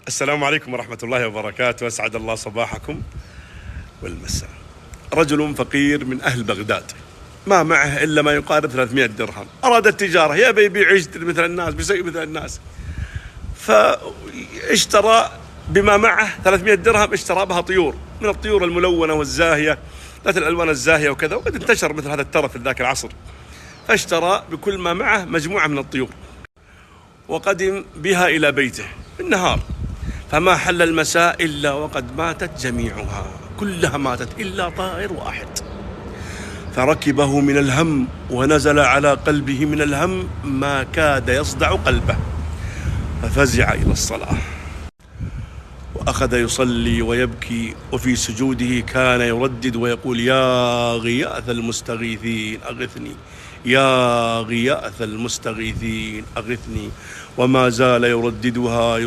السلام عليكم ورحمة الله وبركاته، أسعد الله صباحكم والمساء. رجل فقير من أهل بغداد ما معه إلا ما يقارب 300 درهم، أراد التجارة، يبي يبيع يشتري مثل الناس، بيسوي مثل الناس، فاشترى بما معه 300 درهم، اشترى بها طيور من الطيور الملونة والزاهية ذات الألوان الزاهية وكذا، وقد انتشر مثل هذا الترف في ذاك العصر. فاشترى بكل ما معه مجموعة من الطيور وقدم بها إلى بيته النهار، فما حل المساء إلا وقد ماتت جميعها، كلها ماتت إلا طائر واحد. فركبه من الهم ونزل على قلبه من الهم ما كاد يصدع قلبه، ففزع إلى الصلاة وأخذ يصلي ويبكي، وفي سجوده كان يردد ويقول: يا غياث المستغيثين أغثني، يا غياث المستغيثين أغثني. وما زال يرددها